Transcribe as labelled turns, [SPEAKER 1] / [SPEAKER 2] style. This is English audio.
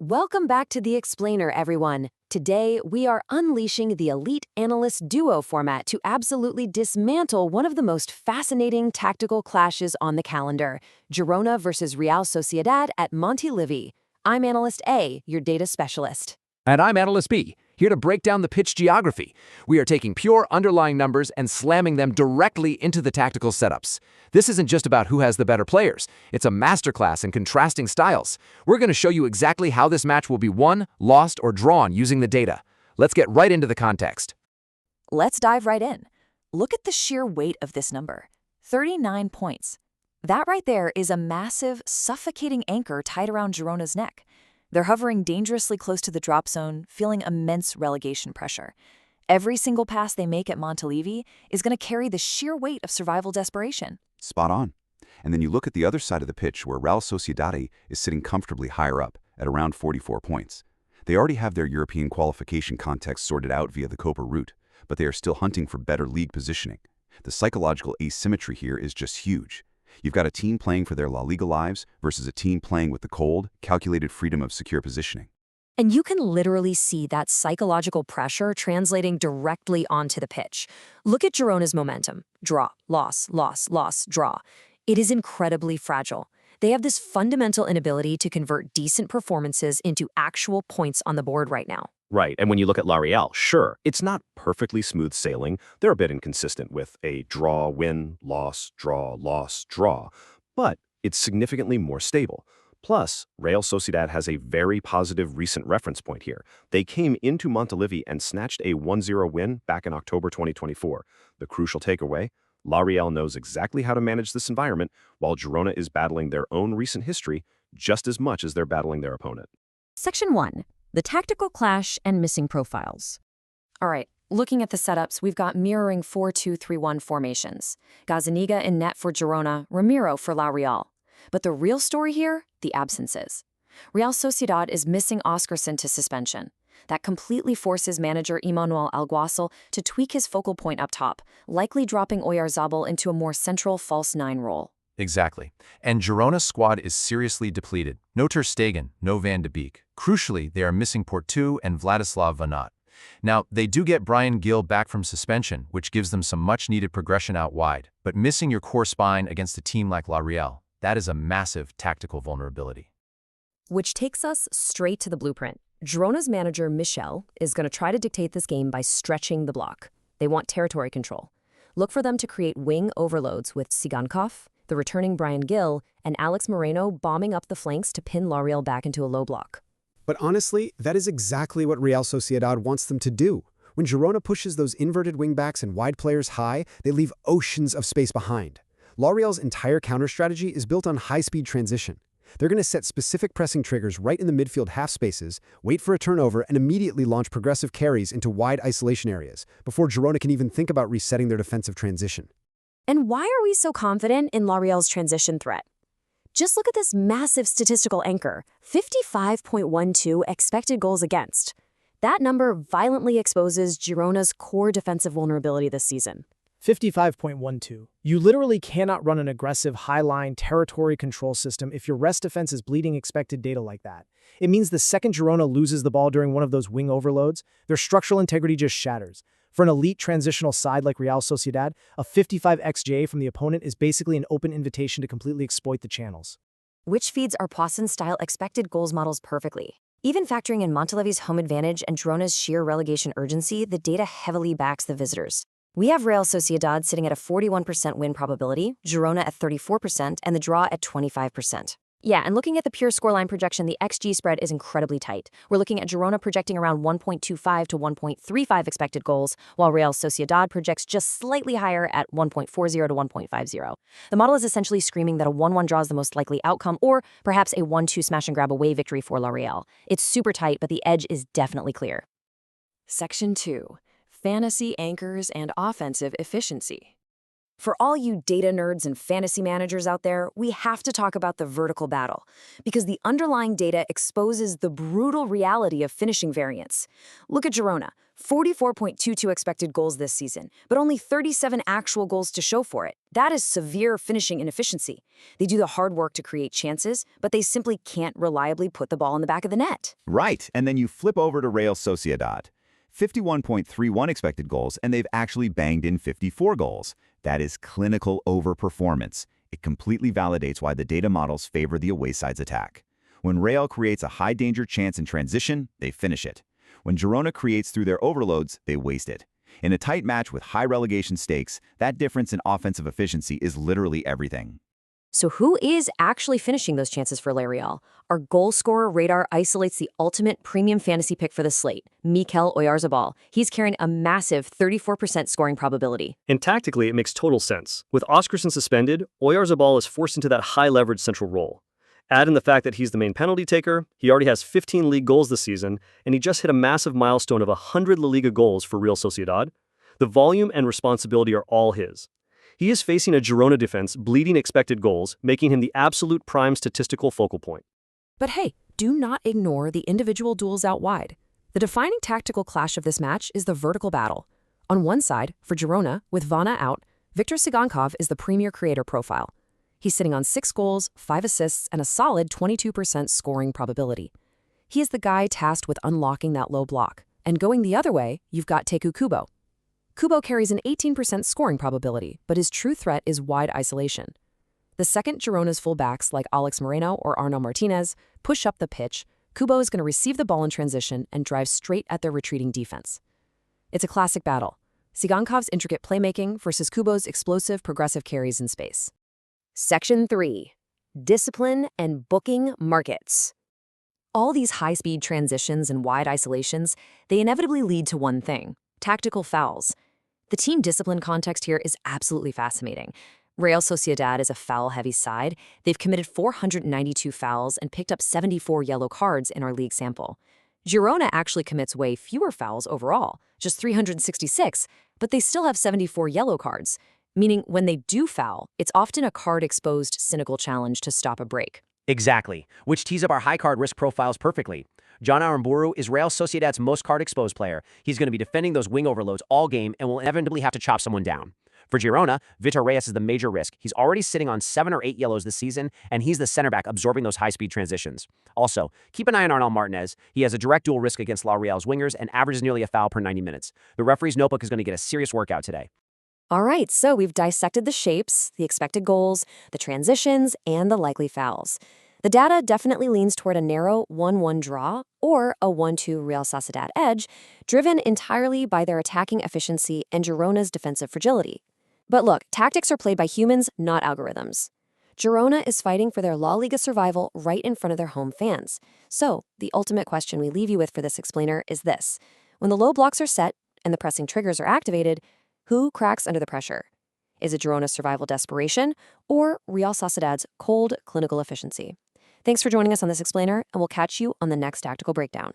[SPEAKER 1] Welcome back to The Explainer, everyone. Today, we are unleashing the elite analyst duo format to absolutely dismantle one of the most fascinating tactical clashes on the calendar, Girona versus Real Sociedad at Montilivi. I'm Analyst A, your data specialist.
[SPEAKER 2] And I'm Analyst B, here to break down the pitch geography. We are taking pure underlying numbers and slamming them directly into the tactical setups. This isn't just about who has the better players. It's a masterclass in contrasting styles. We're going to show you exactly how this match will be won, lost, or drawn using the data. Let's get right into the context.
[SPEAKER 3] Let's dive right in. Look at the sheer weight of this number, 39 points. That right there is a massive, suffocating anchor tied around Girona's neck. They're hovering dangerously close to the drop zone, feeling immense relegation pressure. Every single pass they make at Montilivi is going to carry the sheer weight of survival desperation.
[SPEAKER 4] Spot on. And then you look at the other side of the pitch where Real Sociedad is sitting comfortably higher up, at around 44 points. They already have their European qualification context sorted out via the Copa route, but they are still hunting for better league positioning. The psychological asymmetry here is just huge. You've got a team playing for their La Liga lives versus a team playing with the cold, calculated freedom of secure positioning.
[SPEAKER 1] And you can literally see that psychological pressure translating directly onto the pitch. Look at Girona's momentum. Draw, loss, loss, loss, draw. It is incredibly fragile. They have this fundamental inability to convert decent performances into actual points on the board right now.
[SPEAKER 5] Right, and when you look at La Real, sure, it's not perfectly smooth sailing. They're a bit inconsistent with a draw, win, loss, draw, but it's significantly more stable. Plus, Real Sociedad has a very positive recent reference point here. They came into Montilivi and snatched a 1-0 win back in October 2024. The crucial takeaway, La Real knows exactly how to manage this environment, while Girona is battling their own recent history just as much as they're battling their opponent.
[SPEAKER 1] Section 1. The tactical clash and missing profiles. All right, looking at the setups, we've got mirroring 4-2-3-1 formations. Gazzaniga in net for Girona, Ramiro for La Real. But the real story here, the absences. Real Sociedad is missing Oscarson to suspension. That completely forces manager Emmanuel Alguacil to tweak his focal point up top, likely dropping Oyarzabal into a more central false nine role.
[SPEAKER 6] Exactly. And Girona's squad is seriously depleted. No Ter Stegen, no Van de Beek. Crucially, they are missing Portu and Vladislav Vanat. Now, they do get Brian Gill back from suspension, which gives them some much-needed progression out wide. But missing your core spine against a team like La Real, that is a massive tactical vulnerability.
[SPEAKER 1] Which takes us straight to the blueprint. Girona's manager, Michel, is going to try to dictate this game by stretching the block. They want territory control. Look for them to create wing overloads with Tsygankov, the returning Brian Gill, and Alex Moreno bombing up the flanks to pin La Real back into a low block.
[SPEAKER 7] But honestly, that is exactly what Real Sociedad wants them to do. When Girona pushes those inverted wingbacks and wide players high, they leave oceans of space behind. La Real's entire counter strategy is built on high-speed transition. They're going to set specific pressing triggers right in the midfield half spaces, wait for a turnover, and immediately launch progressive carries into wide isolation areas, before Girona can even think about resetting their defensive transition.
[SPEAKER 1] And why are we so confident in La Real's transition threat? Just look at this massive statistical anchor, 55.12 expected goals against. That number violently exposes Girona's core defensive vulnerability this season.
[SPEAKER 8] 55.12. You literally cannot run an aggressive, high-line, territory control system if your rest defense is bleeding expected data like that. It means the second Girona loses the ball during one of those wing overloads, their structural integrity just shatters. For an elite transitional side like Real Sociedad, a 55 XJ from the opponent is basically an open invitation to completely exploit the channels.
[SPEAKER 1] Which feeds our Poisson-style expected goals models perfectly. Even factoring in Montilivi's home advantage and Girona's sheer relegation urgency, the data heavily backs the visitors. We have Real Sociedad sitting at a 41% win probability, Girona at 34%, and the draw at 25%. Yeah, and looking at the pure scoreline projection, the XG spread is incredibly tight. We're looking at Girona projecting around 1.25 to 1.35 expected goals, while Real Sociedad projects just slightly higher at 1.40 to 1.50. The model is essentially screaming that a 1-1 draw is the most likely outcome, or perhaps a 1-2 smash-and-grab away victory for La Real. It's super tight, but the edge is definitely clear. Section 2. Fantasy anchors and offensive efficiency. For all you data nerds and fantasy managers out there, we have to talk about the vertical battle, because the underlying data exposes the brutal reality of finishing variance. Look at Girona, 44.22 expected goals this season, but only 37 actual goals to show for it. That is severe finishing inefficiency. They do the hard work to create chances, but they simply can't reliably put the ball in the back of the net.
[SPEAKER 4] Right, and then you flip over to Real Sociedad. 51.31 expected goals, and they've actually banged in 54 goals. That is clinical overperformance. It completely validates why the data models favor the away side's attack. When Real creates a high-danger chance in transition, they finish it. When Girona creates through their overloads, they waste it. In a tight match with high relegation stakes, that difference in offensive efficiency is literally everything.
[SPEAKER 1] So who is actually finishing those chances for Real? Our goal scorer radar isolates the ultimate premium fantasy pick for the slate, Mikel Oyarzabal. He's carrying a massive 34% scoring probability.
[SPEAKER 9] And tactically, it makes total sense. With Oscarson suspended, Oyarzabal is forced into that high-leverage central role. Add in the fact that he's the main penalty taker, he already has 15 league goals this season, and he just hit a massive milestone of 100 La Liga goals for Real Sociedad. The volume and responsibility are all his. He is facing a Girona defense bleeding expected goals, making him the absolute prime statistical focal point.
[SPEAKER 3] But hey, do not ignore the individual duels out wide. The defining tactical clash of this match is the vertical battle. On one side, for Girona, with Vana out, Victor Tsygankov is the premier creator profile. He's sitting on 6 goals, 5 assists, and a solid 22% scoring probability. He is the guy tasked with unlocking that low block. And going the other way, you've got Teku Kubo. Kubo carries an 18% scoring probability, but his true threat is wide isolation. The second Girona's fullbacks like Alex Moreno or Arnau Martinez push up the pitch, Kubo is going to receive the ball in transition and drive straight at their retreating defense. It's a classic battle. Tsygankov's intricate playmaking versus Kubo's explosive progressive carries in space.
[SPEAKER 1] Section 3. Discipline and booking markets. All these high-speed transitions and wide isolations, they inevitably lead to one thing: tactical fouls. The team discipline context here is absolutely fascinating. Real Sociedad is a foul-heavy side. They've committed 492 fouls and picked up 74 yellow cards in our league sample. Girona actually commits way fewer fouls overall, just 366, but they still have 74 yellow cards, meaning when they do foul, it's often a card-exposed, cynical challenge to stop a break.
[SPEAKER 10] Exactly, which tees up our high card risk profiles perfectly. John Aramburu is Real Sociedad's most card-exposed player. He's going to be defending those wing overloads all game and will inevitably have to chop someone down. For Girona, Vitor Reyes is the major risk. He's already sitting on 7 or 8 yellows this season, and he's the center back absorbing those high-speed transitions. Also, keep an eye on Arnau Martinez. He has a direct dual risk against La Real's wingers and averages nearly a foul per 90 minutes. The referee's notebook is going to get a serious workout today.
[SPEAKER 1] All right, so we've dissected the shapes, the expected goals, the transitions, and the likely fouls. The data definitely leans toward a narrow 1-1 draw or a 1-2 Real Sociedad edge, driven entirely by their attacking efficiency and Girona's defensive fragility. But look, tactics are played by humans, not algorithms. Girona is fighting for their La Liga survival right in front of their home fans. So, the ultimate question we leave you with for this explainer is this: when the low blocks are set and the pressing triggers are activated, who cracks under the pressure? Is it Girona's survival desperation or Real Sociedad's cold clinical efficiency? Thanks for joining us on this explainer, and we'll catch you on the next tactical breakdown.